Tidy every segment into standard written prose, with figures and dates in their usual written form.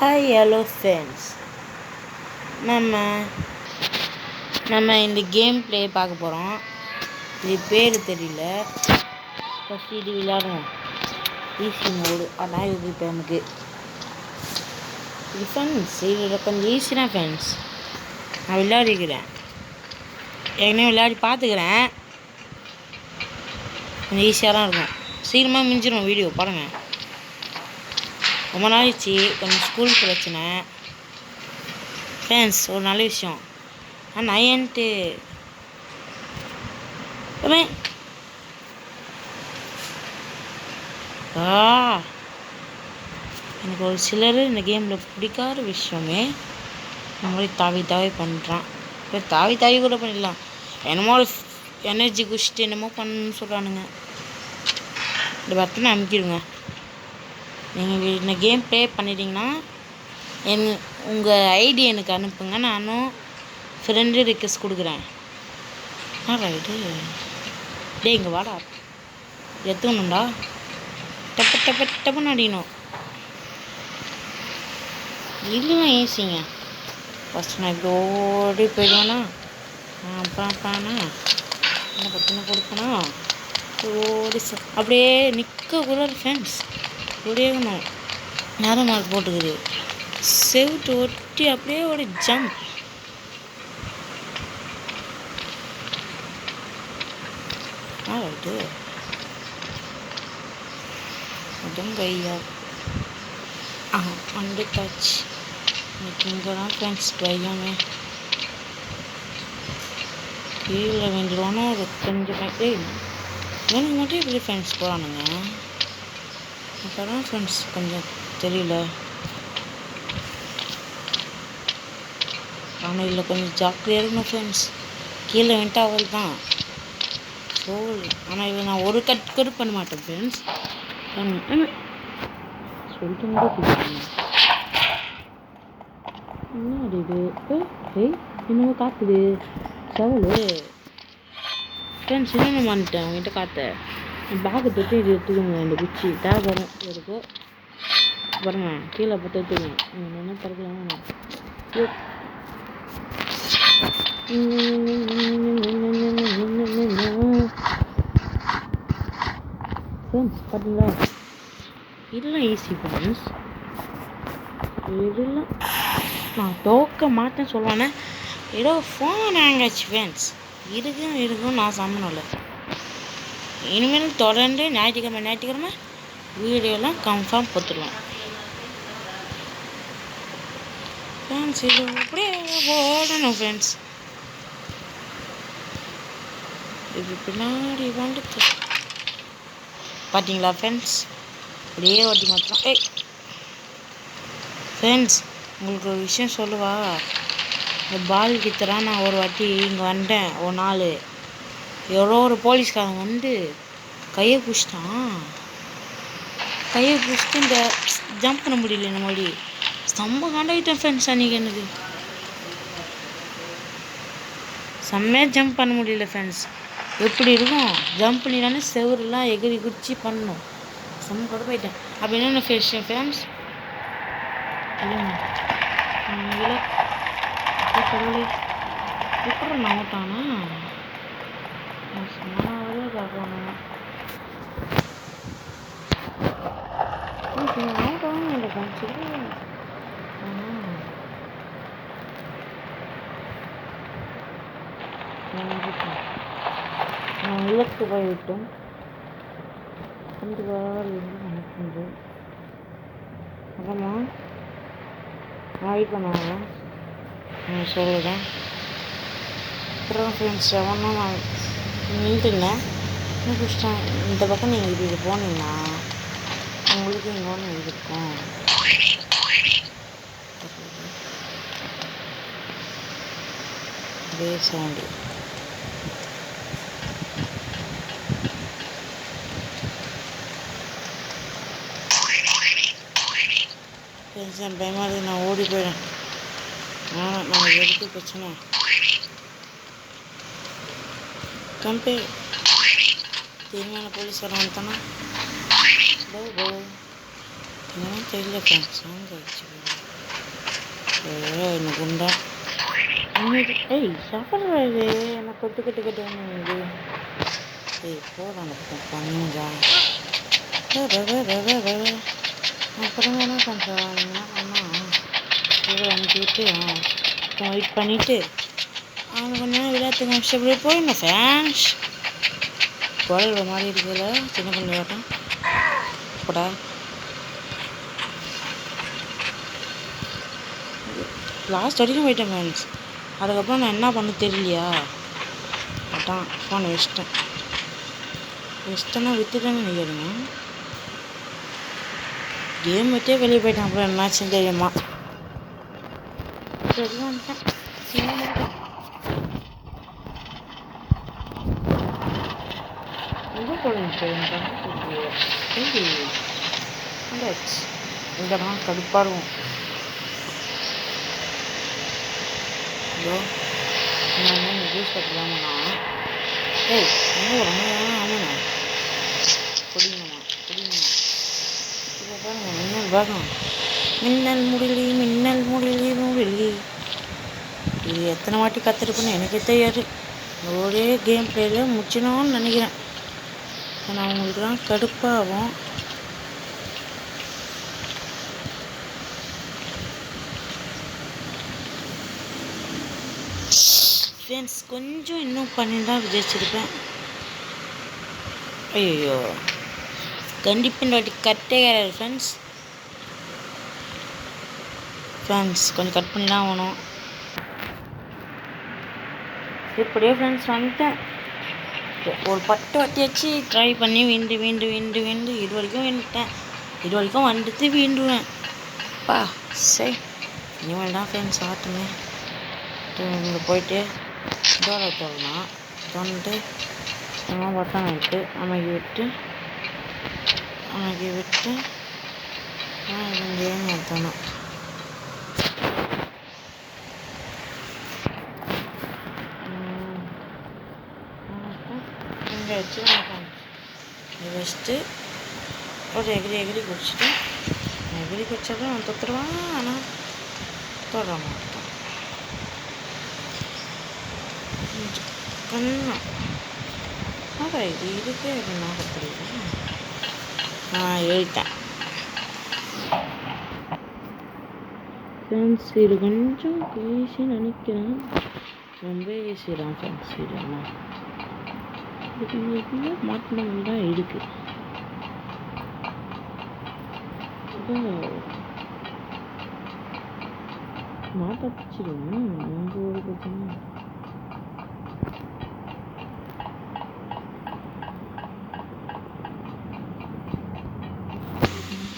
Hi hello friends. நம்ம இந்த game play பார்க்க போகிறோம். இது பேர் தெரியல. ஃபஸ்ட் இது விளையாடுவோம். Easy mode. ஆனால் இது இப்போ நமக்கு இது ஃப்ரெண்ட்ஸ் இதில் கொஞ்சம் ஈஸி தான் ஃப்ரெண்ட்ஸ். நான் விளையாடிக்கிறேன், ஏற்கனவே விளையாடி பார்த்துக்கிறேன். கொஞ்சம் ஈஸியாக தான் இருக்கும். சீக்கிரமாக முடிஞ்சிடும் வீடியோ பாருங்கள். ரொம்ப நாளாச்சு, கொஞ்சம் ஸ்கூல் பிரச்சனை ஃப்ரெண்ட்ஸ். ஒரு நல்ல விஷயம் நயன்ட்டு எனக்கு ஒரு சிலர் இந்த கேமில் பிடிக்காத விஷயமே இந்த மாதிரி தாவி பண்ணுறான். இப்போ தாவி கூட பண்ணிடலாம். என்னமோ எனர்ஜி குடிச்சிட்டு என்னமோ பண்ணணும்னு சொல்கிறானுங்க. இந்த பட்டனை அமுக்கிடுங்க. நீங்கள் இந்த கேம் ப்ளே பண்ணிட்டீங்கன்னா உங்கள் ஐடி எனக்கு அனுப்புங்க. நானும் ஃப்ரெண்டு ரிக்வெஸ்ட் கொடுக்குறேன். ரைட்டு டே இங்கே வாடா, எத்தணும்டா. டப்புன்னு அடிக்கணும். இதெல்லாம் ஈஸிங்க. ஃபஸ்ட்டு நான் இப்படி ஓடி போயிடுவேன்னா பாப்பானா என்ன பட்டனை கொடுப்பேனா ஓடி அப்படியே நிற்கக்கூட ஃப்ரெண்ட்ஸ். ஓடியணும். நேரம் மார்க் போட்டுக்குது. செவிட்டு ஒட்டி அப்படியே ஒரு ஜம்ப். ரைட்டு அதுவும் கையா வந்துட்டாச்சு. எனக்கு இங்கே தான் ஃப்ரெண்ட்ஸ் பையமே கீழே வேண்டிடுவானோ ஒரு கொஞ்சம் எனக்கு மட்டும் இப்படி ஃப்ரெண்ட்ஸ் போகிறானுங்க. அப்போ தான் ஃப்ரெண்ட்ஸ் கொஞ்சம் தெரியல. ஆனால் இதில் கொஞ்சம் ஜாக்கிரதையாக இருக்கணும் ஃப்ரெண்ட்ஸ். கீழே வந்துட்டு அவள் தான் சோல். ஆனால் இதில் நான் ஒரு கட் கூட பண்ண மாட்டேன் ஃப்ரெண்ட்ஸ். சொல்லிட்டு என்ன இது என்னமோ காத்துது சவலு ஃப்ரெண்ட்ஸ். இன்னொன்று மாட்டேன் அவங்ககிட்ட காற்ற பேக்கை தொட்டு இது எடுத்துக்கோங்க. இந்த குச்சி தேவைப்படும் இருக்கு பாருங்க. கீழே பார்த்து எடுத்துக்கோங்க. என்ன திறக்கலாம் ஃப்ரெண்ட்ஸ். பார்த்தீங்களா, இதெல்லாம் ஈஸி ஃப்ரெண்ட்ஸ். இதெல்லாம் நான் தோக்க மாட்டேன்னு சொல்லுவானே. ஏதோ ஃபோன் ஆங்காச்சு ஃப்ரெண்ட்ஸ். இருக்கும் நான் சம்மனில்லை. இனிமேல் தொடர்ந்து ஞாயிற்றுக்கிழமை வீடியோலாம் கன்ஃபார்ம் கொடுத்துருவேன் ஃப்ரெண்ட்ஸ். இது அப்படியே ஓடணும் ஃப்ரெண்ட்ஸ். இது பின்னாடி வந்துட்டு பார்த்தீங்களா ஃப்ரெண்ட்ஸ். அப்படியே ஓட்டி மாற்றலாம். ஃப்ரெண்ட்ஸ், உங்களுக்கு ஒரு விஷயம் சொல்லுவா. இந்த பால் கித்தரான் நான் ஒரு வாட்டி இங்கே வந்தேன். ஒரு நாள் எவ்வளோ ஒரு போலீஸ்காரன் வந்து கையை பிடிச்சிட்டான். இந்த ஜம்ப் பண்ண முடியல. இந்த மாதிரி செம்ம காண்டாகிட்டேன் ஃப்ரெண்ட்ஸ். அன்றைக்கி எனக்கு செம்மையாக ஜம்ப் பண்ண முடியல ஃப்ரெண்ட்ஸ். எப்படி இருக்கும் ஜம்ப் பண்ணிடானே செவரெலாம் எகிரி குச்சி பண்ணணும். செம்ம கூட போயிட்டேன். அப்போ என்னென்ன விஷயம் ஃப்ரெண்ட்ஸ் எப்படி நோட்டானா சும்மாவே பார்க்கணும். நான் இலக்கு போய்விட்டோம். கொஞ்சம் நினைக்கின்ற அப்புறமா வெயிட் பண்ணுவாங்க. நான் சொல்லுறேன். அப்புறம் ஃப்ரெண்ட்ஸ் ஒன்றும் நான் நின்றுட்டேன். பிடிச்சிட்டேன். இந்த பக்கம் நீங்கள் இது போனீங்கன்னா உங்களுக்கு இங்கே ஒன்று இருக்கும். அதே சவுண்டு டென்ஷன் பயமாக இருக்குது. நான் ஓடி போயிடேன். நமக்கு எதுக்கு பிரச்சனை. கம்பே தெரியுமான போலீஸ் வர வந்துட்டானா என்னன்னு தெரியல ஃப்ரெண்ட்ஸ். சாங் ஆகிடுச்சு. எனக்கு உண்டா ஏய் சாப்பிட்றாரு என்ன கொத்து கட்டு கட்டு ஏய் போடாங்க பண்ணுங்க அப்புறம் என்ன பண்ணுறான் என்ன பண்ணால் இதை அனுப்பிவிட்டு வெயிட் பண்ணிவிட்டு அவனை கொஞ்ச நேரம் விளையாட்டுங்க அப்படி போயிடணும் ஃபேன்ஸ் குழல் மாதிரி இருக்குதுல்ல சின்ன பண்ணி வரேன் போடா லாஸ்ட் வரைக்கும் போயிட்டேன் ஃபேன்ஸ் அதுக்கப்புறம் நான் என்ன பண்ண தெரியலையா அதான் ஃபோனை வச்சிட்டேன்னா விட்டுட்டேன்னு நினைக்கிறேங்க கேம் விட்டே வெளியே போயிட்டேன் அப்புறம் என்னாச்சுன்னு தெரியுமா சரி வந்துட்டேன் எங்கே போடுங்க இங்கெல்லாம் கடுப்பாக இருக்கும் ஹலோ நான் ஜூஸ் கட்டலாமண்ணா ஏய் எங்கே ரொம்ப ஆமாண்ணா குடிங்கம்மா இப்போ பாருங்க மின்னல் வேகம் மின்னல் முடியலி இது எத்தனை வாட்டி கற்றுருக்குன்னு எனக்கே தெரியாது ஒரே கேம் பிளேயில் முடிச்சினோன்னு நினைக்கிறேன் ஆனால் அவங்களுக்குலாம் கடுப்பாகும் ஃப்ரெண்ட்ஸ் கொஞ்சம் இன்னும் பண்ணியிருந்தா விஜயிச்சிருப்பேன் ஐயோ கண்டிப்பாக இந்த வாட்டி கட்டே கிடையாது ஃப்ரெண்ட்ஸ் கொஞ்சம் கட் பண்ணி தான் ஆகணும் இப்படியே ஃப்ரெண்ட்ஸ் வந்துட்டேன் ஒரு 10 வாட்டி வச்சு ட்ரை பண்ணி வீண்டு இது வரைக்கும் வந்துட்டேன் இது வரைக்கும் வந்துட்டு வீண்டுவேன் பா சரி இனிமேல் தான் ஃப்ரெண்ட்ஸ் ஆட்டுங்க இங்கே போயிட்டு டோரை திறலாம் திறந்துட்டு எல்லாம் பட்டம் இருக்குது அமைக்கி விட்டு இங்கேயே நிறுத்தணும் இங்கே வச்சு இதை வச்சுட்டு ஒரு எகிரி குடிச்சிட்டு எகிரி குடிச்சாலும் அவன் தொத்துருவான் ஆனால் தொட மாட்டான் கண்ணா அதான் இது இதுக்கே அப்படின்னா கற்றுருக்கேன் நான் எழுதிட்டேன் ஃப்ரெண்ட்ஸ் இது கொஞ்சம் ஈஸின்னு நினைக்கிறேன் ரொம்ப ஈஸி தான் ஃப்ரெண்ட்ஸ் இதுனா இதுக்குள்ள மாட்டினவங்க தான் இருக்குது மாட்ட பிடிச்சிடுவேன் அங்கே ஒரு பிரச்சனை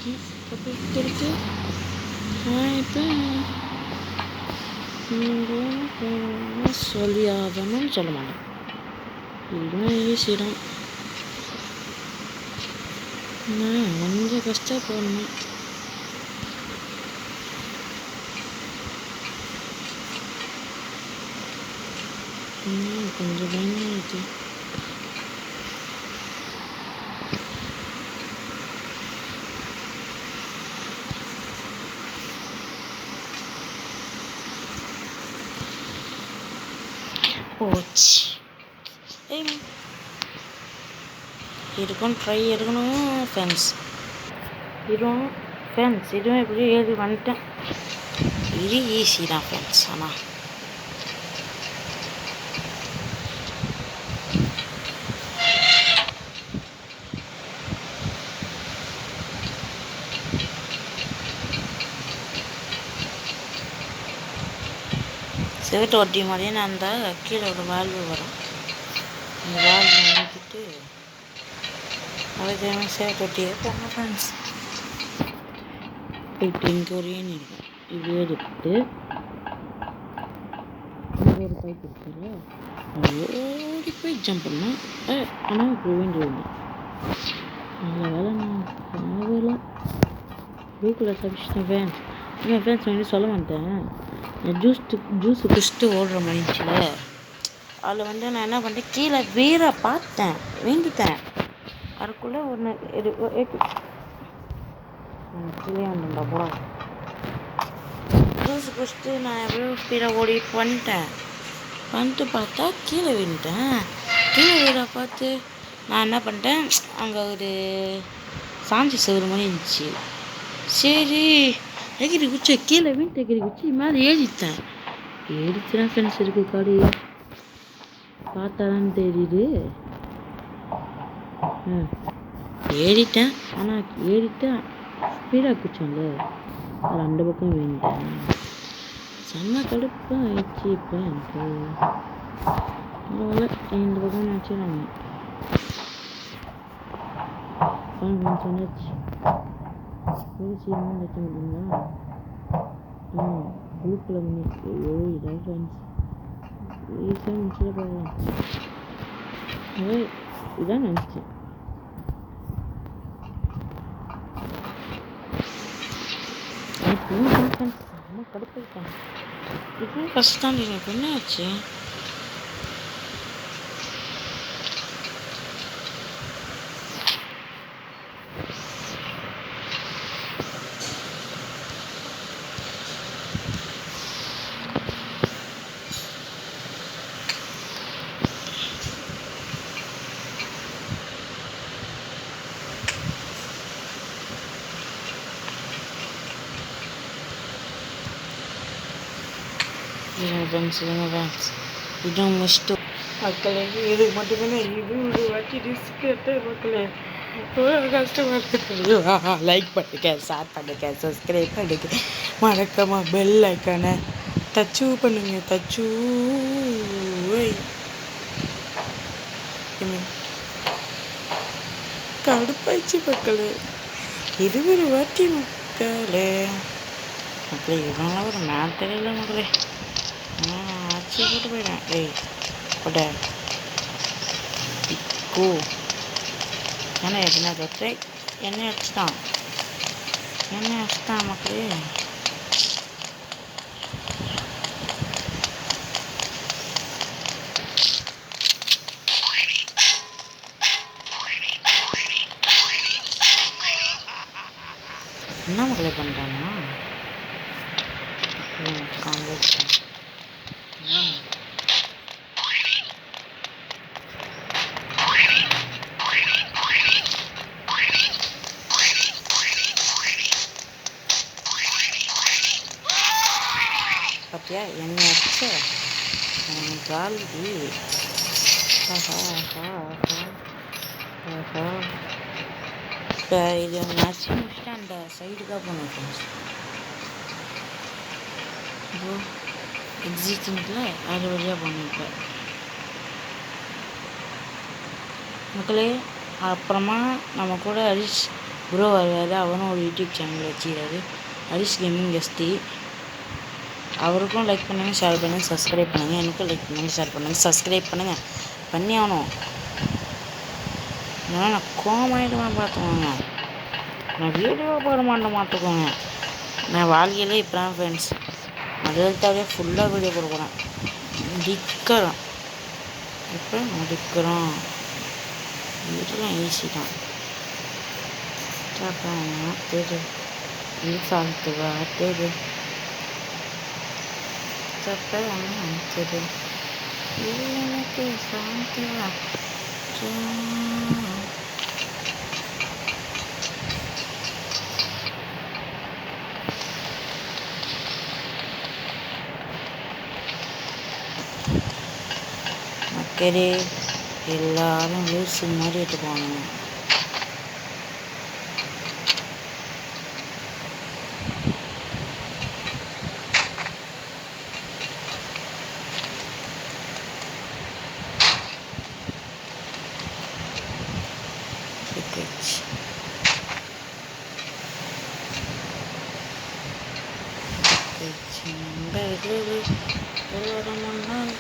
இருக்கு இப்போ சொல்லி ஆகணும்னு சொல்ல மாட்டேன் இதுவும் ஈஸி தான் கொஞ்சம் கஷ்டப்படணும் கொஞ்சம் பயமாக இருக்குது போச்சு இதுக்கும் ட்ரை எடுக்கணும் ஃப்ரெண்ட்ஸ் இதுவும் எப்படி எழுதி வந்துட்டேன் இது ஈஸி தான் ஃப்ரெண்ட்ஸ் ஆனால் செவட்டு ஒட்டி மாதிரியே நான் அந்த கீழே ஒரு வால்வு வரும் அந்த வால்வு நிறுத்திட்டு அதே டைம் செவட்டு ஒட்டியே போங்க ஃப்ரெண்ட்ஸ் போயிட்டு இங்கே ஒரு ஏணி இருக்கும் இது எடுத்து இங்கே ஒரு பைப் இருக்குல்ல ஓடி போய் ஜம்ப் பண்ணேன் ஆனால் இப்போ வேண்டியிருந்தேன் நல்ல வேலை நான் தேவையில்லை வீட்டில் தப்பிச்சிட்டேன் ஃபேன்ஸ் என் ஃப்ரெண்ட்ஸ் வந்து சொல்ல மாட்டேன் ஜூஸு குடிச்சிட்டு ஓடுற மணிச்சில் அதில் வந்து நான் என்ன பண்ணிட்டேன் கீழே வீர பார்த்தேன் வேண்டிட்டேன் அதுக்குள்ளே ஒன்று கீழே வந்துட்டா போட பரவாசு குடிச்சிட்டு நான் எப்படியோ ஸ்பீடாக ஓடிட்டு வந்துட்டு பார்த்தா கீழே விழுந்துட்டேன். கீழே விழ பார்த்து நான் என்ன பண்ணிட்டேன், அங்கே ஒரு சாஞ்சி சவுறு மாதிரி இருந்துச்சு. சரி எகிரி குச்சி கீழே விழுந்து எகிரி குச்சி மேலே ஏறிட்டேன். ஏறிச்சுனா ஃப்ரெண்ட்ஸ் இருக்குது காடு பார்த்தாதான் தெரியுது. ஏறிட்டேன், ஆனால் ஏறிட்டேன் ஸ்பீடாக குச்சோம்ல, ரெண்டு பக்கம் வேண்டிட்டேன். செம்ம கடுப்பாக ஆயிடுச்சு. இப்போ எனக்கு இந்த பக்கம் நினச்சிடாங்க சொன்னாச்சு சீக்கிரமாக வச்ச முடியுங்களா. குழுக்கில் பண்ணிட்டு ஐயோ இதான் ஃப்ரெண்ட்ஸ் ஈஸியாக முடிச்சுட போகலாம். இதான் நினச்சேன். செம்ம கடுப்பாயிட்டேன். இதுவும் கஷ்டம் எனக்கு என்ன ஆச்சு. ஃப்ரெண்ட்ஸ் இதுவும் முடிச்சுட்டு மக்களே, இது மட்டுமே இது ஒரு வாட்டி ரிஸ்க் எடுத்து மக்களே கஷ்டமாக இருக்குது. லைக் பண்ணுங்க, ஷேர் பண்ணுங்க, சப்ஸ்கிரைப் பண்ணுங்க, மறக்காமல் பெல் ஐக்கானை டச்சு பண்ணுங்க. கடுப்பாயிடுச்சு மக்களே, இது ஒரு வாட்டி மக்களே இதெல்லாம் ஒரு மேட்டர் இல்லை மக்களே. ஆச்சு போட்டு போயிட்டேன். போட்ட கோ ஏன்னா என்ன தொட்டை என்ன அடிச்சுட்டான் மக்களே. என்ன மக்களே பண்ணுறாங்கன்னா பார்த்தியா என்ன அடிச்ச காலி. இப்போ இது நச்சு முடிச்சுட்டு அந்த சைடுக்காக போனோம் ஃப்ரெண்ட்ஸ். இப்போ எக்ஸிட்டிங்கில் அது வழியாக போனோம். இப்போ மக்களே அப்புறமா நம்ம கூட ஹரிஷ் ப்ரோ வருவார். அவரும் ஒரு யூடியூப் சேனல் வச்சுக்கிறாரு, ஹரிஷ் கேமிங் எஸ்டி. அவருக்கும் லைக் பண்ணுங்கள், ஷேர் பண்ணுங்கள், சப்ஸ்கிரைப் பண்ணுங்கள். எனக்கும் லைக் பண்ணுங்கள், ஷேர் பண்ணுங்கள், சப்ஸ்கிரைப் பண்ணுங்கள். பண்ணி ஆகணும். நான் கோமாயிடுவேன் பார்த்துக்கோங்க. நான் வீடியோ போட மாட்டேக்கோங்க. நான் வாழ்க்கையிலே இப்போ தான் ஃப்ரெண்ட்ஸ் மதுரத்தாவே ஃபுல்லாக வீடியோ போட போகிறேன். டிக்கிறோம் இப்போ முடிக்கிறோம். இதெல்லாம் ஈஸி தான். தெரு இது சாப்பிட்டுவா தெரு தப்ப தெரு இது எனக்கு சாப்பிட்டுவா. மக்களே எல்லாரும் லூசு மாதிரி எடுத்துக்குவாங்க.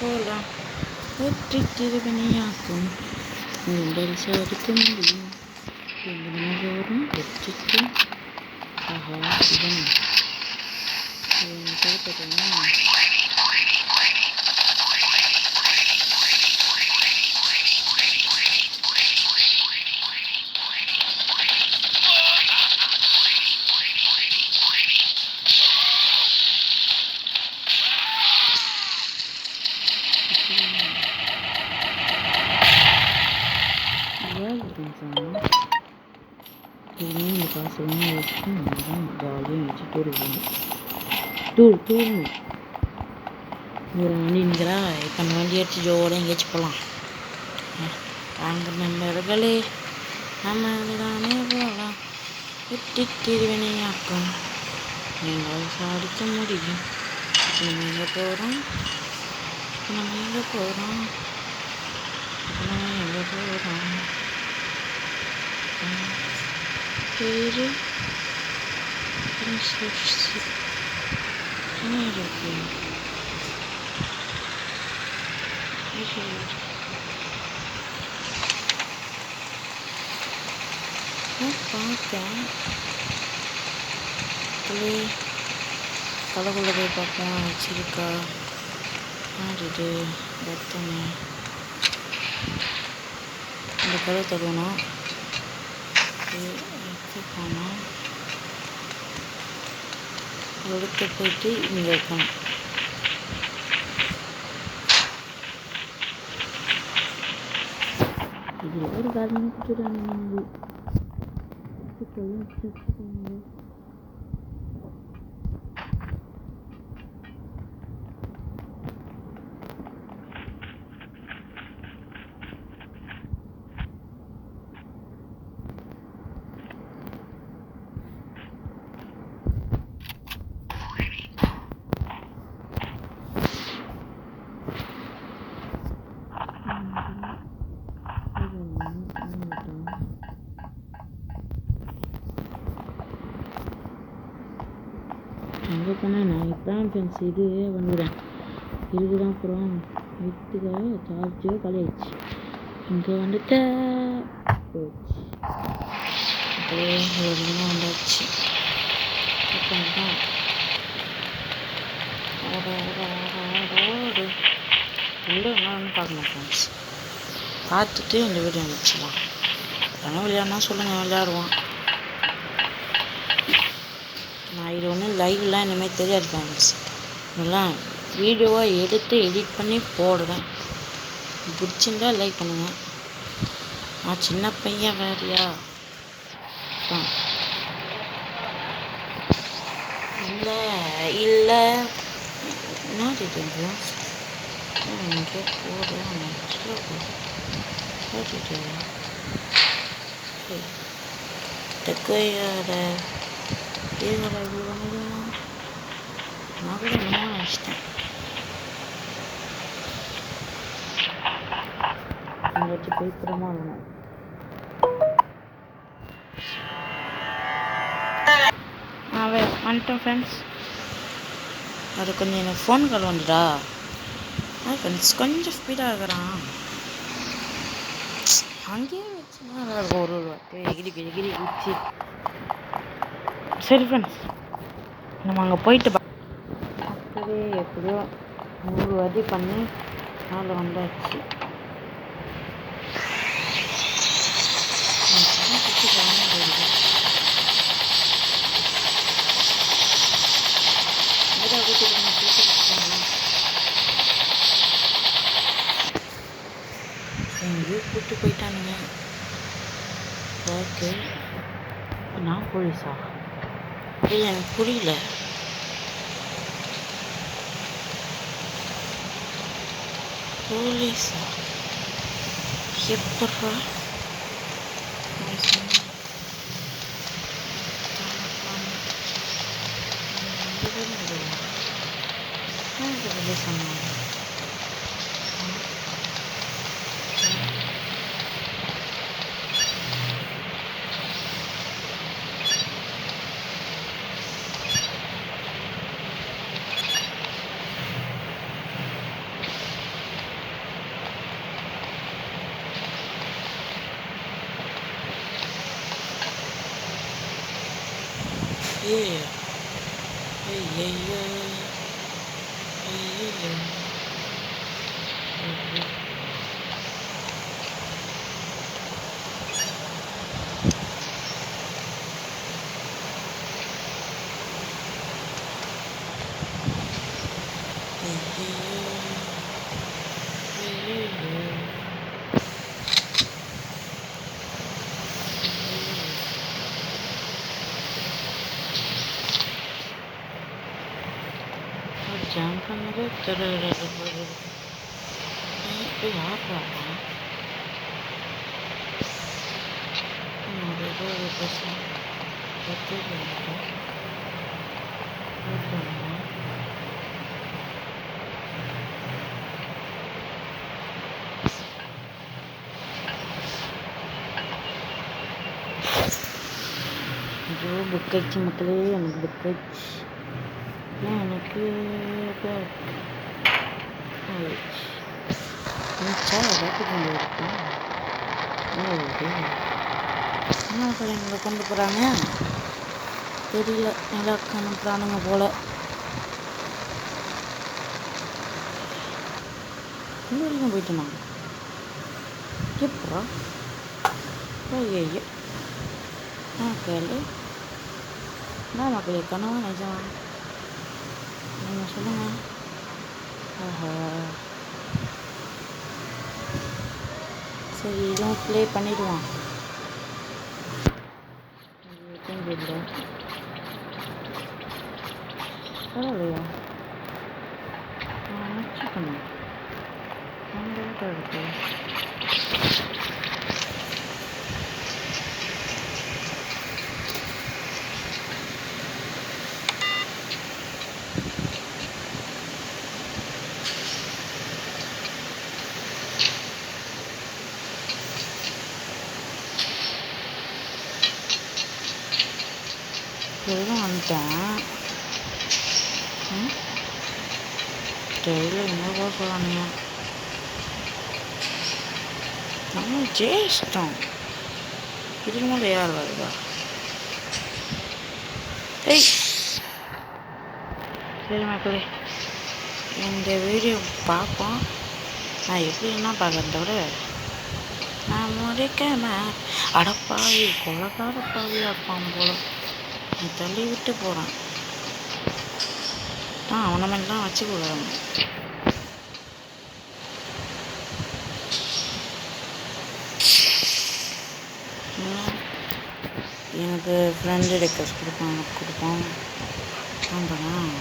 போலாம் ஒற்றி திருவினையாக்கும் உங்கள் சாதிக்க முடியும் மனதோறும் வெற்றிக்கு. ஆஹா இதன் கருப்பட்டா இனியும் இந்த காசு வாங்கி வச்சுட்டு நம்ம ஜாலியாக வச்சு டூருக்கு போகணும். டூர்னு ஒரு வண்டி நிற்கிறா. இப்போ அந்த வண்டி அடிச்சு ஜோட எங்கேயாச்சும் போகலாம். வாங்க நண்பர்களே, நம்ம தானே போகலாம். வெட்டி திருவினையாக்கும் நீங்கள் சாதிக்க முடியும். இப்போ நம்ம எங்கே போகிறோம்? பேரு பார்த்தேன். கடைக்குள்ள போய் பார்ப்போம். வச்சிருக்கா ஆடிட்டு பத்தனை இந்த கடை தருவணும். போனோம் எடுத்து போயிட்டு இங்கே வைக்கணும். இது ஒரு காரணம் கொடுத்துட்டாங்க. அங்கே போனால் நான் இப்போ ஃப்ரெண்ட்ஸ் இது வந்துடுறேன். இதுதான் அப்புறம் வீட்டுக்காக சார்ஜோ காலியாகிடுச்சு. இங்கே வந்துட்டு போச்சு. அப்படியே ஒரு தினம் வந்தாச்சு. தான் ஓடு உள்ளே என்னன்னு பார்க்கணும் ஃப்ரெண்ட்ஸ். பார்த்துட்டு இந்த வீடியோ முடிச்சிடலாம். ஆனால் விளையாடுனா சொல்லுங்கள், விளையாடுவோம். நான் இது ஒன்றும் லைவ்லாம் இனிமேல் தெரியாது ஃப்ரெண்ட்ஸ். இதெல்லாம் வீடியோவாக எடுத்து எடிட் பண்ணி போடுவேன். பிடிச்சிருந்தா லைக் பண்ணுங்கள். நான் சின்ன பையன் வேறையா இல்லை இல்லை என்ன தெரியுது இங்கே போடுவேன். தெக்கையோட நான் கூட என்னமோ நினச்சிட்டேன். எங்கேயாச்சும் போய் புறமா வேணும். வந்துட்டோம் ஃப்ரெண்ட்ஸ். அது கொஞ்சம் எனக்கு ஃபோன் கால் வந்துடா ஃப்ரெண்ட்ஸ். கொஞ்சம் ஸ்பீடாக இருக்கிறான். அங்கேயே வச்சுன்னா ஒரு வாட்டி எகிரி குச்சி. சரி ஃப்ரெண்ட்ஸ், நம்ம அங்கே போயிட்டு அப்படியே எப்படியோ 100 வாட்டி பண்ணி நாள் வந்தாச்சு. எங்கேயோ கூப்பிட்டு போயிட்டானுங்க. ஓகே, நான் போலீஸா? இல்லை, எனக்கு புரியல. போலீஸா? எப்பட்றா? சொன்னாங்க ஜம்ப் பண்ணது யாரா ஏதோ ஒரு பசங்க ஐயோ புக்காச்சு மக்களே, எனக்கு புக்காச்சு. எனக்கு எங்களை கொண்டு போகிறாங்க தெரியல. நல்லா அனுப்புகிறானுங்க போல. இந்த வரைக்கும் போயிட்டேனா எப்போ ஐயோ கேளு நான் மக்களே கனவா நிஜமா நீங்கள் சொல்லுங்கள். ஆஹா சரி இதுவும் ப்ளே பண்ணிடுவான். இல்லை பரவாயில்லையா வச்சுக்கணும் அந்த இருக்கு. எதுவும் வந்துட்டேன் தெரியல. இன்னொரு சொல்கிறானுங்க நம்ம ஜெயிச்சிட்டோம். இதுக்கு மேலே யார் வருதா? ஏய் சரி மக்களே, இந்த வீடியோ பார்ப்போம். நான் எப்படின்னா பார்க்கறத விட நான் முடிக்காம அடப்பாவி கொலகாரப்பாவி அப்பான் போல தள்ளி விட்டு போகிறான். அவனை மாதிரி தான் வச்சுக்கூடாது. எனக்கு ஃப்ரெண்டு ரெக்வஸ்ட் கொடுப்பான், எனக்கு கொடுப்பான். ஆமாம்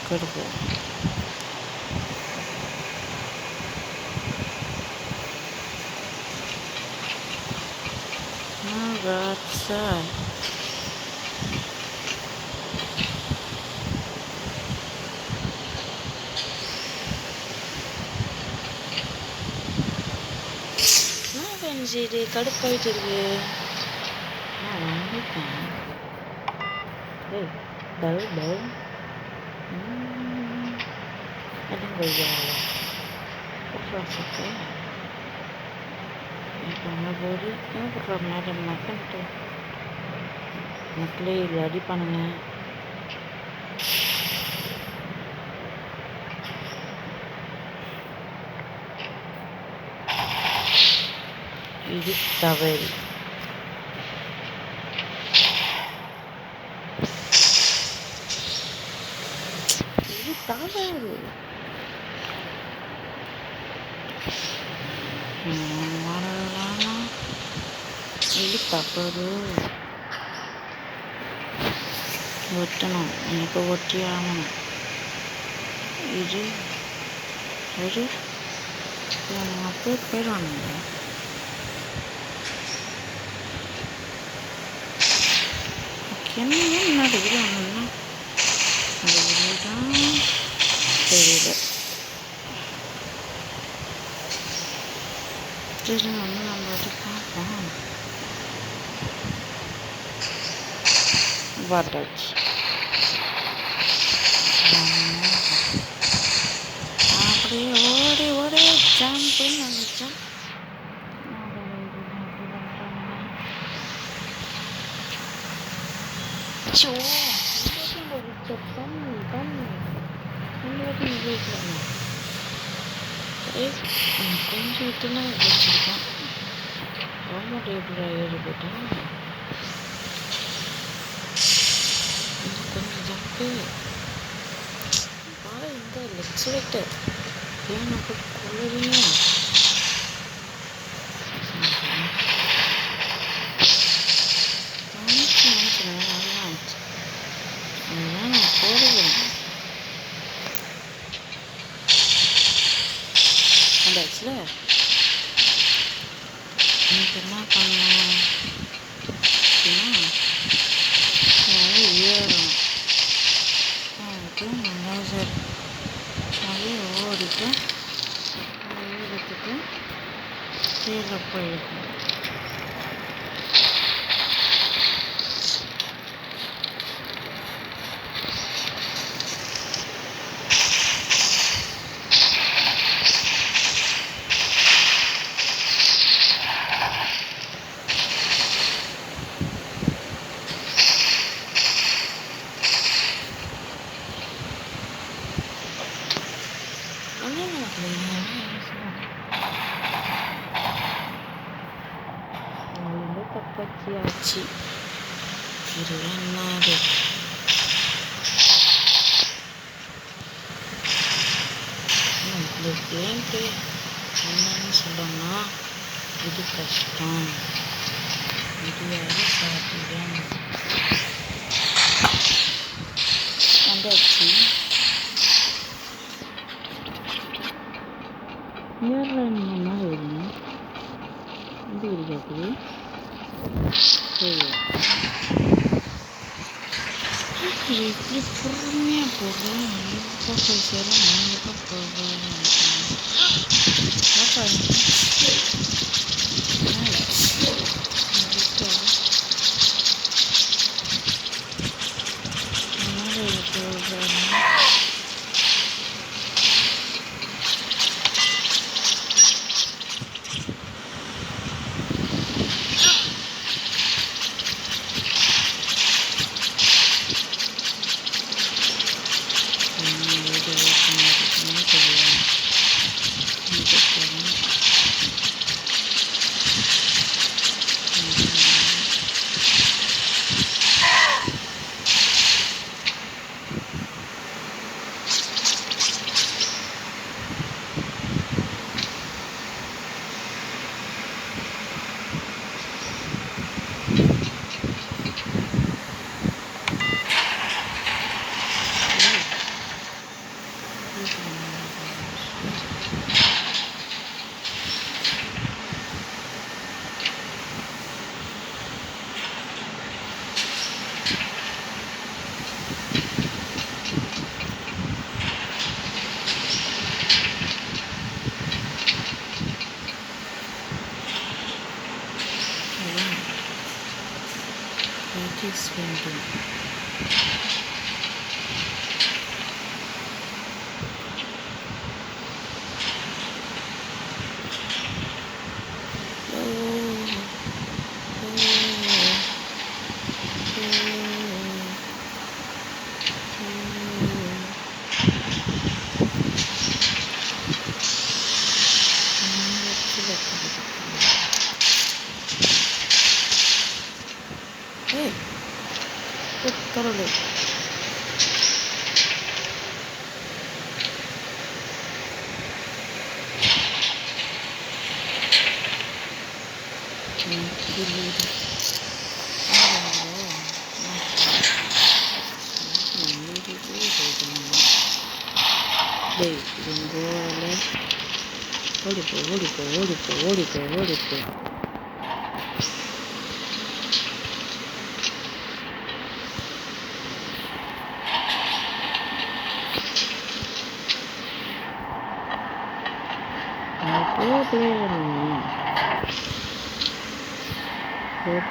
கொடுப்போம். இது கடுப்பாயிட்டு இருக்கு. மக்களே இது அடிப்பானுங்க. இது தவறு. இது தவறு. இது தவறு. ஒட்டணும், எனக்கு ஒட்டி ஆகணும். இது ஒரு அப்படியே போயிடுவானுங்க. என்ன நடக்குது ஒன்றுன்னா அதுதான் தெரியல. சரி ஒன்று நம்ம வந்து பார்ப்போம். வாட்டாச்சு அப்படியே ஓடி ஓடி ஜம்ப் பண்ணி வந்துச்சா. கொஞ்சம் விட்டுனா வச்சுருக்கேன். ரொம்ப டேபிள் ஏறி போட்டேன். கொஞ்சம் ஜம்ப்பு பாரு. இந்த லெக் செலக்டர் ஏன் நான் போட்டு கொள்ளுறீங்க. அதெல்லாம் தப்பாச்சியாச்சு. இது என்னது? கேம் பிளே என்னன்னு சொல்லணும்னா இது கஷ்டம். இதுவாக சாப்பிடுவேன் வந்தாச்சு. யாரெல்லாம் நீங்கள் மேலே வருங்க இது இருக்காது. எப்படி பொறுமையாக போடுறேன். எப்போ பேசுகிறேன் நான் எப்போ போடுறேன். கடவுளே ஓடிப்போ ஓடிப்போ ஓடிப்போ ஓடிப்போ ஓடிப்போ.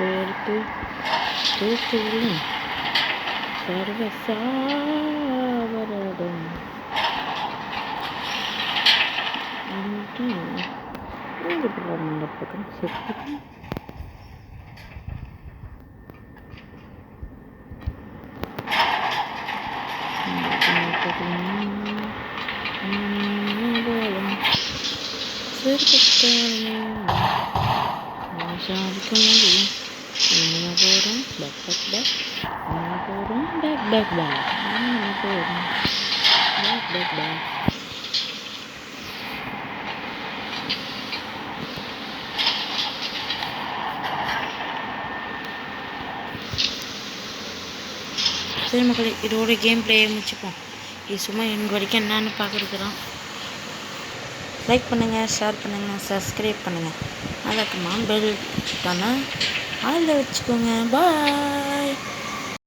எடுத்து தூக்குவிலும் சர்வசாவரதம் இந்த பக்கம் செத்து சாதிக்க முடியும். என்ன போகிறோம் பேக் பேக் பேக் என்ன போகிறோம் பேக் பேக் பேக் என்ன போகிறோம் பேக் பேக் பேக். சரி மக்களே, இதோட கேம் பிளேயை முடிச்சுப்போம். இது சும்மா எங்கள் வரைக்கும் என்னன்னு பார்க்குறதுதான். லைக் பண்ணுங்கள், ஷேர் பண்ணுங்கள், சப்ஸ்கிரைப் பண்ணுங்கள். அதுக்கப்புறமா பெல் பட்டனை அதில் வச்சுக்கோங்க. பாய்.